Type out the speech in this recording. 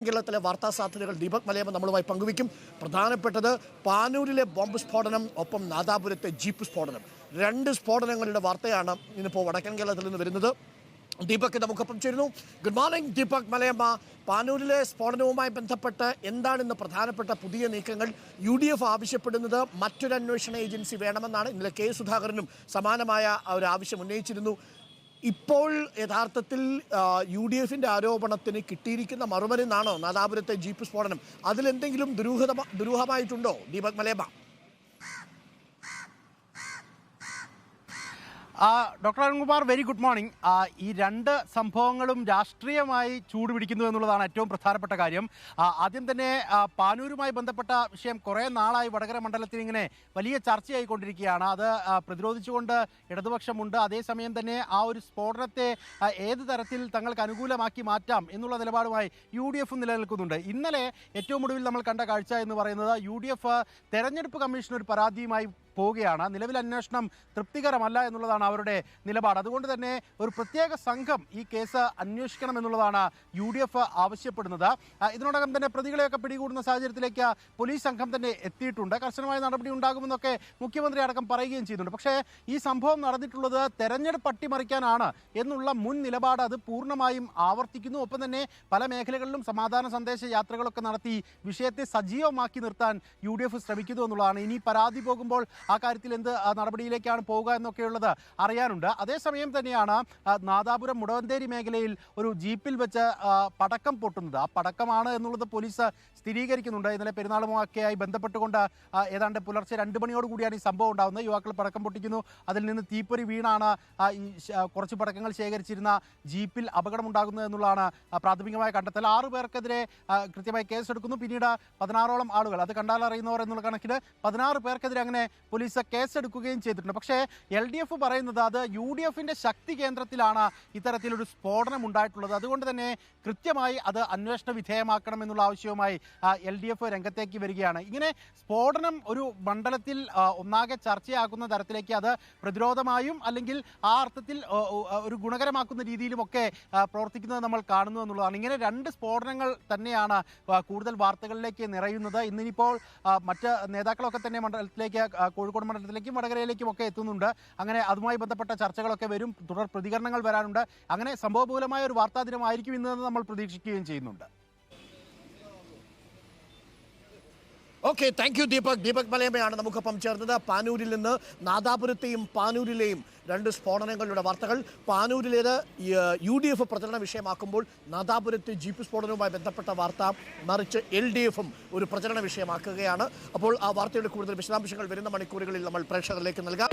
കേരളത്തിലെ വാർത്താ സാധ്യതകൾ ദീപക് മലയമ്മ നമ്മളുമായി പങ്കുവയ്ക്കും. പ്രധാനപ്പെട്ടത് പാനൂരിലെ ബോംബ് സ്ഫോടനം, ഒപ്പം നാദാപുരത്തെ ജീപ്പ് സ്ഫോടനം. രണ്ട് സ്ഫോടനങ്ങളുടെ വാർത്തയാണ് ഇന്നിപ്പോൾ വടക്കൻ കേരളത്തിൽ നിന്ന് വരുന്നത്. ദീപക് നമുക്കൊപ്പം ചേരുന്നു. Good morning Deepak Malayamma. പാനൂരിലെ സ്ഫോടനവുമായി ബന്ധപ്പെട്ട് എന്താണ് ഇന്ന് പ്രധാനപ്പെട്ട പുതിയ നീക്കങ്ങൾ? UDF ആവശ്യപ്പെടുന്നത് മറ്റൊരു അന്വേഷണ ഏജൻസി വേണമെന്നാണ്. ഇന്നലെ കെ സുധാകരനും സമാനമായ ഒരു ആവശ്യം ഉന്നയിച്ചിരുന്നു. ഇപ്പോൾ യഥാർത്ഥത്തിൽ UDFിൻ്റെ ആരോപണത്തിന് കിട്ടിയിരിക്കുന്ന മറുപടി എന്നാണോ നാദാപുരത്തെ ജീപ്പ് സ്ഫോടനം? അതിലെന്തെങ്കിലും ദുരൂഹമായിട്ടുണ്ടോ Deepak Malayamma? Doctor Arunkumar, very good morning. ഈ രണ്ട് സംഭവങ്ങളും രാഷ്ട്രീയമായി ചൂടുപിടിക്കുന്നു എന്നുള്ളതാണ് ഏറ്റവും പ്രധാനപ്പെട്ട കാര്യം. ആദ്യം തന്നെ പാനൂരുമായി ബന്ധപ്പെട്ട വിഷയം കുറേ നാളായി വടകര മണ്ഡലത്തിൽ ഇങ്ങനെ വലിയ ചർച്ചയായിക്കൊണ്ടിരിക്കുകയാണ്. അത് പ്രതിരോധിച്ചുകൊണ്ട് ഇടതുപക്ഷമുണ്ട്. അതേസമയം തന്നെ ആ ഒരു സ്ഫോടനത്തെ ഏത് തരത്തിൽ തങ്ങൾക്ക് അനുകൂലമാക്കി മാറ്റാം എന്നുള്ള നിലപാടുമായി UDF നിലനിൽക്കുന്നുണ്ട്. ഇന്നലെ ഏറ്റവും ഒടുവിൽ നമ്മൾ കണ്ട കാഴ്ച എന്ന് പറയുന്നത് UDF തെരഞ്ഞെടുപ്പ് കമ്മീഷൻ ഒരു പരാതിയുമായി പോവുകയാണ്. നിലവിൽ അന്വേഷണം തൃപ്തികരമല്ല എന്നുള്ളതാണ് അവരുടെ നിലപാട്. അതുകൊണ്ട് തന്നെ ഒരു പ്രത്യേക സംഘം ഈ കേസ് അന്വേഷിക്കണം എന്നുള്ളതാണ് UDF ആവശ്യപ്പെടുന്നത്. ഇതിനോടകം തന്നെ പ്രതികളെയൊക്കെ പിടികൂടുന്ന സാഹചര്യത്തിലേക്ക് പോലീസ് സംഘം തന്നെ എത്തിയിട്ടുണ്ട്. കർശനമായ നടപടി ഉണ്ടാകുമെന്നൊക്കെ മുഖ്യമന്ത്രി അടക്കം പറയുകയും ചെയ്യുന്നുണ്ട്. പക്ഷേ ഈ സംഭവം നടന്നിട്ടുള്ളത് തെരഞ്ഞെടുപ്പ് അട്ടിമറിക്കാനാണ് എന്നുള്ള മുൻ നിലപാട് അത് പൂർണ്ണമായും ആവർത്തിക്കുന്നു. ഒപ്പം തന്നെ പല മേഖലകളിലും സമാധാന സന്ദേശ യാത്രകളൊക്കെ നടത്തി വിഷയത്തെ സജീവമാക്കി നിർത്താൻ UDF ശ്രമിക്കുന്നു എന്നുള്ളതാണ്. ഇനി പരാതി പോകുമ്പോൾ ആ കാര്യത്തിൽ എന്ത് നടപടിയിലേക്കാണ് പോവുക എന്നൊക്കെയുള്ളത് അറിയാനുണ്ട്. അതേസമയം തന്നെയാണ് നാദാപുരം മുടവന്തേരി മേഖലയിൽ ഒരു ജീപ്പിൽ വെച്ച് പടക്കം പൊട്ടുന്നത്. ആ പടക്കമാണ് എന്നുള്ളത് പോലീസ് സ്ഥിരീകരിക്കുന്നുണ്ട്. ഇന്നലെ പെരുന്നാളുമൊക്കെയായി ബന്ധപ്പെട്ടുകൊണ്ട് ഏതാണ്ട് പുലർച്ചെ 2 മണിയോടുകൂടിയാണ് ഈ സംഭവം ഉണ്ടാകുന്നത്. യുവാക്കൾ പടക്കം പൊട്ടിക്കുന്നു. അതിൽ നിന്ന് തീപ്പൊരി വീണാണ് ഈ കുറച്ച് പടക്കങ്ങൾ ശേഖരിച്ചിരുന്ന ജീപ്പിൽ അപകടമുണ്ടാകുന്നത് എന്നുള്ളതാണ് പ്രാഥമികമായ കണ്ടെത്തൽ. 6 പേർക്കെതിരെ കൃത്യമായി കേസെടുക്കുന്നു. പിന്നീട് 16ഓളം ആളുകൾ, അത് കണ്ടാലറിയുന്നവർ എന്നുള്ള കണക്കിൽ 16 പേർക്കെതിരെ അങ്ങനെ പോലീസ് കേസെടുക്കുകയും ചെയ്തിട്ടുണ്ട്. പക്ഷേ LDF പറയുന്നത് അത് UDFിൻ്റെ ശക്തി കേന്ദ്രത്തിലാണ് ഇത്തരത്തിലൊരു സ്ഫോടനം ഉണ്ടായിട്ടുള്ളത്. അതുകൊണ്ട് തന്നെ കൃത്യമായി അത് അന്വേഷണ വിധേയമാക്കണം എന്നുള്ള ആവശ്യവുമായി LDF രംഗത്തേക്ക് വരികയാണ്. ഇങ്ങനെ സ്ഫോടനം ഒരു മണ്ഡലത്തിൽ ഒന്നാകെ ചർച്ചയാക്കുന്ന തരത്തിലേക്ക് അത് പ്രതിരോധമായും അല്ലെങ്കിൽ ആ അർത്ഥത്തിൽ ഒരു ഗുണകരമാക്കുന്ന രീതിയിലുമൊക്കെ പ്രവർത്തിക്കുന്നത് നമ്മൾ കാണുന്നു എന്നുള്ളതാണ്. ഇങ്ങനെ 2 സ്ഫോടനങ്ങൾ തന്നെയാണ് കൂടുതൽ വാർത്തകളിലേക്ക് നിറയുന്നത്. ഇന്നിപ്പോൾ മറ്റ് നേതാക്കളൊക്കെ തന്നെ മണ്ഡലത്തിലേക്ക്, കോഴിക്കോട് മണ്ഡലത്തിലേക്കും വടകരയിലേക്കും ഒക്കെ എത്തുന്നുണ്ട്. അങ്ങനെ അതുമായി ബന്ധപ്പെട്ട ചർച്ചകളൊക്കെ വരും, തുടർ പ്രതികരണങ്ങൾ വരാനുണ്ട്. അങ്ങനെ സംഭവബഹുലമായ ഒരു വാർത്താ ദിനമായിരിക്കും ഇന്ന് നമ്മൾ പ്രതീക്ഷിക്കുകയും ചെയ്യുന്നുണ്ട്. Okay, thank you Deepak. Deepak മലയമ്മയാണ് നമുക്കൊപ്പം ചേർന്നത്. പാനൂരിൽ നിന്ന് നാദാപുരത്തെയും പാനൂരിലെയും 2 സ്ഫോടനങ്ങളുടെ വാർത്തകൾ. പാനൂരിലേത് UDF പ്രചരണ വിഷയമാക്കുമ്പോൾ നാദാപുരത്തെ ജീപ്പ് സ്ഫോടനവുമായി ബന്ധപ്പെട്ട വാർത്ത മറിച്ച് LDFും ഒരു പ്രചരണ വിഷയമാക്കുകയാണ്. അപ്പോൾ ആ വാർത്തയുടെ കൂടുതൽ വിശദാംശങ്ങൾ വരുന്ന മണിക്കൂറുകളിൽ നമ്മൾ പ്രേക്ഷകരിലേക്ക് നൽകാം.